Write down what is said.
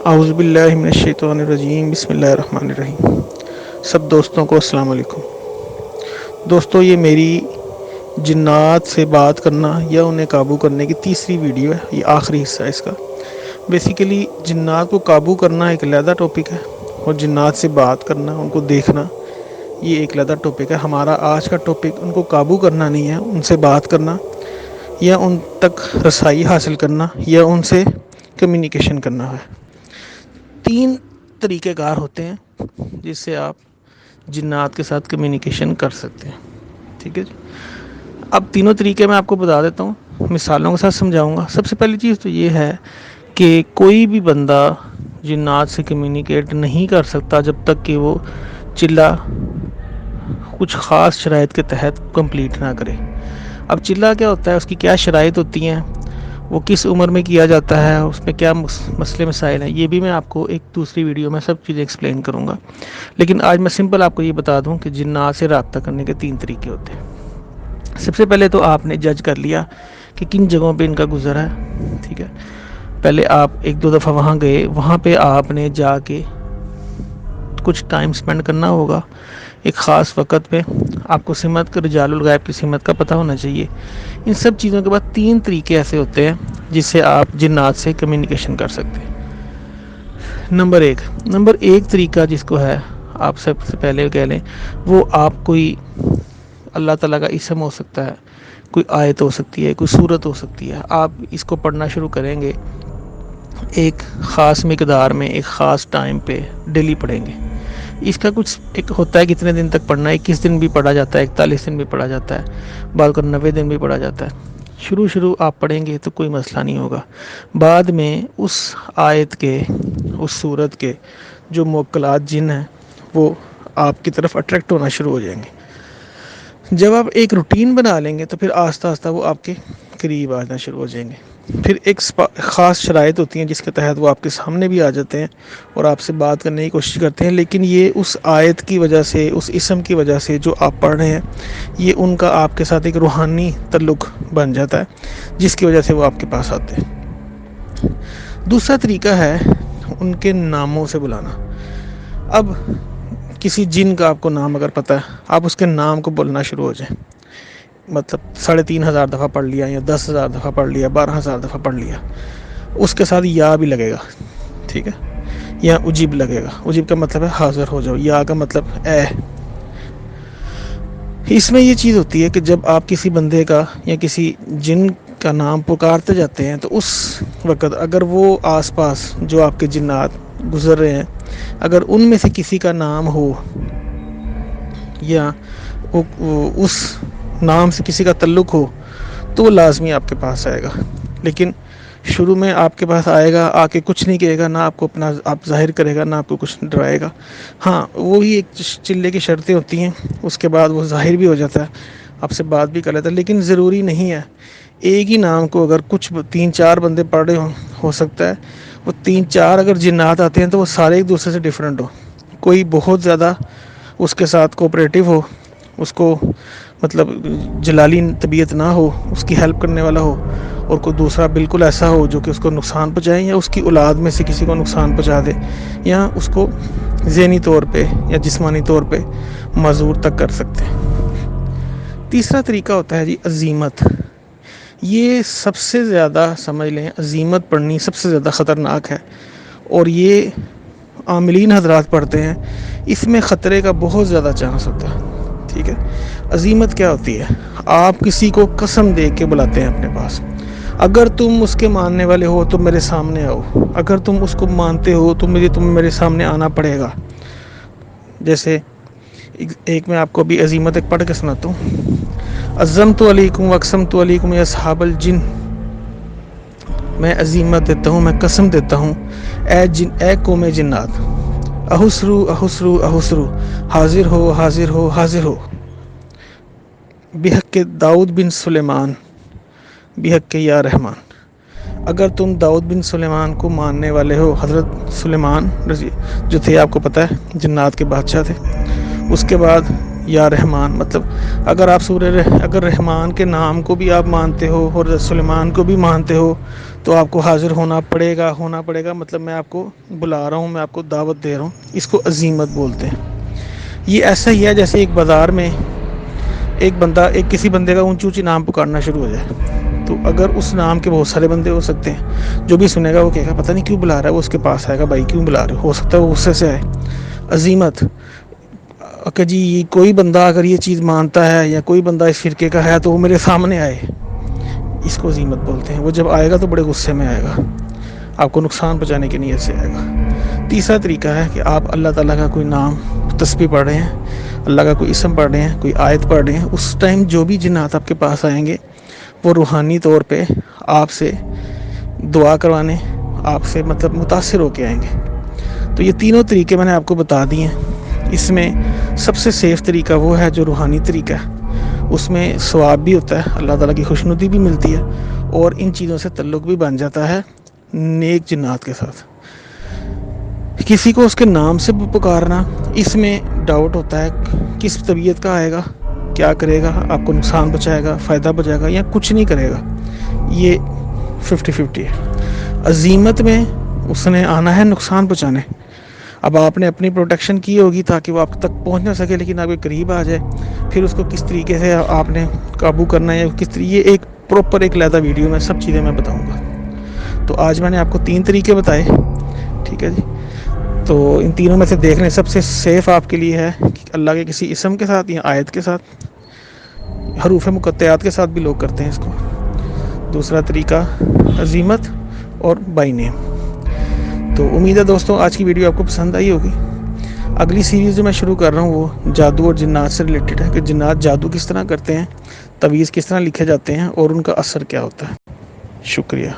اعوذ باللہ من الشیطان الرجیم، بسم اللہ الرحمن الرحیم۔ سب دوستوں کو السلام علیکم۔ دوستو، یہ میری جنات سے بات کرنا یا انہیں قابو کرنے کی تیسری ویڈیو ہے، یہ آخری حصہ ہے اس کا۔ بیسیکلی جنات کو قابو کرنا ایک علیحدہ ٹاپک ہے اور جنات سے بات کرنا، ان کو دیکھنا، یہ ایک علیحدہ ٹاپک ہے۔ ہمارا آج کا ٹاپک ان کو قابو کرنا نہیں ہے، ان سے بات کرنا یا ان تک رسائی حاصل کرنا یا ان سے کمیونیکیشن کرنا ہے۔ 3 طریقہ کار ہوتے ہیں جس سے آپ جنات کے ساتھ کمیونیکیشن کر سکتے ہیں، ٹھیک ہے جی۔ اب تینوں طریقے میں آپ کو بتا دیتا ہوں، مثالوں کے ساتھ سمجھاؤں گا۔ سب سے پہلی چیز تو یہ ہے کہ کوئی بھی بندہ جنات سے کمیونیکیٹ نہیں کر سکتا جب تک کہ وہ چلہ کچھ خاص شرائط کے تحت کمپلیٹ نہ کرے۔ اب چلہ کیا ہوتا ہے، اس کی کیا شرائط ہوتی ہیں، وہ کس عمر میں کیا جاتا ہے، اس میں کیا مسئلے مسائل ہیں، یہ بھی میں آپ کو ایک دوسری ویڈیو میں سب چیزیں ایکسپلین کروں گا۔ لیکن آج میں سمپل آپ کو یہ بتا دوں کہ جنات سے رابطہ کرنے کے 3 طریقے ہوتے ہیں۔ سب سے پہلے تو آپ نے جج کر لیا کہ کن جگہوں پہ ان کا گزر ہے، ٹھیک ہے۔ پہلے آپ 1-2 دفعہ وہاں گئے، وہاں پہ آپ نے جا کے کچھ ٹائم سپینڈ کرنا ہوگا ایک خاص وقت پہ۔ آپ کو سمت رجال الغیب کی سمت کا پتہ ہونا چاہیے۔ ان سب چیزوں کے بعد 3 طریقے ایسے ہوتے ہیں جس سے آپ جنات سے کمیونیکیشن کر سکتے ہیں۔ نمبر 1 طریقہ جس کو ہے، آپ سب سے پہلے کہہ لیں، وہ آپ کوئی اللہ تعالیٰ کا اسم ہو سکتا ہے، کوئی آیت ہو سکتی ہے، کوئی صورت ہو سکتی ہے۔ آپ اس کو پڑھنا شروع کریں گے ایک خاص مقدار میں، ایک خاص ٹائم پہ ڈیلی پڑھیں گے۔ اس کا کچھ ایک ہوتا ہے کتنے دن تک پڑھنا ہے، 21 دن بھی پڑھا جاتا ہے، 41 دن بھی پڑھا جاتا ہے، بعض کو 90 دن بھی پڑھا جاتا ہے۔ شروع آپ پڑھیں گے تو کوئی مسئلہ نہیں ہوگا، بعد میں اس آیت کے، اس صورت کے جو موکلات جن ہیں وہ آپ کی طرف اٹریکٹ ہونا شروع ہو جائیں گے۔ جب آپ ایک روٹین بنا لیں گے تو پھر آہستہ آہستہ وہ آپ کے قریب آنا شروع ہو جائیں گے۔ پھر ایک خاص شرائط ہوتی ہیں جس کے تحت وہ آپ کے سامنے بھی آ جاتے ہیں اور آپ سے بات کرنے کی کوشش کرتے ہیں، لیکن یہ اس آیت کی وجہ سے، اس اسم کی وجہ سے جو آپ پڑھ رہے ہیں، یہ ان کا آپ کے ساتھ ایک روحانی تعلق بن جاتا ہے جس کی وجہ سے وہ آپ کے پاس آتے ہیں۔ دوسرا طریقہ ہے ان کے ناموں سے بلانا۔ اب کسی جن کا آپ کو نام اگر پتہ ہے، آپ اس کے نام کو بولنا شروع ہو جائیں، مطلب 3500 دفعہ پڑھ لیا یا 10,000 دفعہ پڑھ لیا، 12,000 دفعہ پڑھ لیا، اس کے ساتھ یا بھی لگے گا، ٹھیک ہے، یا اجیب لگے گا۔ اجیب کا مطلب ہے حاضر ہو جاؤ، یا کا مطلب اے۔ اس میں یہ چیز ہوتی ہے کہ جب آپ کسی بندے کا یا کسی جن کا نام پکارتے جاتے ہیں تو اس وقت اگر وہ آس پاس جو آپ کے جنات گزر رہے ہیں، اگر ان میں سے کسی کا نام ہو یا اس نام سے کسی کا تعلق ہو تو وہ لازمی آپ کے پاس آئے گا۔ لیکن شروع میں آپ کے پاس آئے گا، آ کے کچھ نہیں کہے گا، نہ آپ کو اپنا آپ ظاہر کرے گا، نہ آپ کو کچھ ڈرائے گا۔ ہاں، وہی ایک چلے کی شرطیں ہوتی ہیں، اس کے بعد وہ ظاہر بھی ہو جاتا ہے، آپ سے بات بھی کر لیتا ہے۔ لیکن ضروری نہیں ہے ایک ہی نام کو اگر کچھ 3-4 بندے پڑھ رہے ہو سکتا ہے وہ 3-4 اگر جنات آتے ہیں تو وہ سارے ایک دوسرے سے ڈیفرنٹ ہو۔ کوئی بہت زیادہ اس کے ساتھ کوپریٹیو ہو، اس کو مطلب جلالی طبیعت نہ ہو، اس کی ہیلپ کرنے والا ہو، اور کوئی دوسرا بالکل ایسا ہو جو کہ اس کو نقصان پہنچائے یا اس کی اولاد میں سے کسی کو نقصان پہنچا دے یا اس کو ذہنی طور پہ یا جسمانی طور پہ معذور تک کر سکتے ہیں۔ تیسرا طریقہ ہوتا ہے جی عزیمت۔ یہ سب سے زیادہ سمجھ لیں، عزیمت پڑھنی سب سے زیادہ خطرناک ہے، اور یہ عاملین حضرات پڑھتے ہیں، اس میں خطرے کا بہت زیادہ چانس ہوتا ہے، ٹھیک ہے۔ عزیمت کیا ہوتی ہے؟ آپ کسی کو قسم دے کے بلاتے ہیں اپنے پاس، اگر تم اس کے ماننے والے ہو تو میرے سامنے آؤ، اگر تم اس کو مانتے ہو تو تمہیں میرے سامنے آنا پڑے گا۔ جیسے ایک میں آپ کو ابھی عزیمت ایک پڑھ کے سناتا ہوں۔ عزمت علیکم واقسمت علیکم یا اصحاب الجن، میں عزیمت دیتا ہوں، میں قسم دیتا ہوں اے قوم جنات، احسرو احسرو احسرو، حاضر ہو حاضر ہو حاضر ہو، بحق داؤد بن سلیمان، بحق یا رحمان۔ اگر تم داؤد بن سلیمان کو ماننے والے ہو، حضرت سلیمان جو تھے آپ کو پتہ ہے جنات کے بادشاہ تھے، اس کے بعد یا رحمان، مطلب اگر آپ اگر رحمان کے نام کو بھی آپ مانتے ہو اور سلیمان کو بھی مانتے ہو تو آپ کو حاضر ہونا پڑے گا مطلب میں آپ کو بلا رہا ہوں، میں آپ کو دعوت دے رہا ہوں، اس کو عزیمت بولتے ہیں۔ یہ ایسا ہی ہے جیسے ایک بازار میں کسی بندے کا اونچی اونچی نام پکارنا شروع ہو جائے، تو اگر اس نام کے بہت سارے بندے ہو سکتے ہیں، جو بھی سنے گا وہ کہے گا پتہ نہیں کیوں بلا رہا ہے، وہ اس کے پاس آئے گا، بھائی کیوں بلا رہے ہو سکتا ہے وہ غصے سے آئے۔ عزیمت کہ جی کوئی بندہ اگر یہ چیز مانتا ہے یا کوئی بندہ اس فرقے کا ہے تو وہ میرے سامنے آئے، اس کو عزیمت بولتے ہیں۔ وہ جب آئے گا تو بڑے غصے میں آئے گا، آپ کو نقصان پہنچانے کی نیت سے آئے گا۔ تیسرا طریقہ ہے کہ آپ اللہ تعالیٰ کا کوئی نام تسبیح پڑھ رہے ہیں، اللہ کا کوئی اسم پڑھ رہے ہیں، کوئی آیت پڑھ رہے ہیں، اس ٹائم جو بھی جنات آپ کے پاس آئیں گے وہ روحانی طور پہ آپ سے دعا کروانے، آپ سے مطلب متاثر ہو کے آئیں گے۔ تو یہ تینوں طریقے میں نے آپ کو بتا دیے ہیں۔ اس میں سب سے سیف طریقہ وہ ہے جو روحانی طریقہ ہے، اس میں ثواب بھی ہوتا ہے، اللہ تعالیٰ کی خوشنودی بھی ملتی ہے، اور ان چیزوں سے تعلق بھی بن جاتا ہے نیک جنات کے ساتھ۔ کسی کو اس کے نام سے پکارنا، اس میں ڈاؤٹ ہوتا ہے کس طبیعت کا آئے گا، کیا کرے گا، آپ کو نقصان پہنچائے گا، فائدہ بچائے گا، یا کچھ نہیں کرے گا، یہ 50-50 ہے۔ عزیمت میں اس نے آنا ہے نقصان پہنچانے۔ اب آپ نے اپنی پروٹیکشن کی ہوگی تاکہ وہ آپ تک پہنچ نہ سکے، لیکن آپ کے قریب آ جائے، پھر اس کو کس طریقے سے آپ نے قابو کرنا ہے، یا کس طریقے، یہ ایک پراپر ایک علیحدہ ویڈیو میں سب چیزیں میں بتاؤں گا۔ تو آج میں نے آپ کو 3 طریقے بتائے، ٹھیک ہے جی۔ تو ان تینوں میں سے دیکھ لیں، سب سے سیف آپ کے لیے ہے کہ اللہ کے کسی اسم کے ساتھ یا آیت کے ساتھ، حروف مقطعات کے ساتھ بھی لوگ کرتے ہیں اس کو۔ دوسرا طریقہ عزیمت اور بائی نیم۔ تو امید ہے دوستوں آج کی ویڈیو آپ کو پسند آئی ہوگی۔ اگلی سیریز جو میں شروع کر رہا ہوں وہ جادو اور جنات سے ریلیٹڈ ہے، کہ جنات جادو کس طرح کرتے ہیں، تعویذ کس طرح لکھے جاتے ہیں، اور ان کا اثر کیا ہوتا ہے۔ شکریہ۔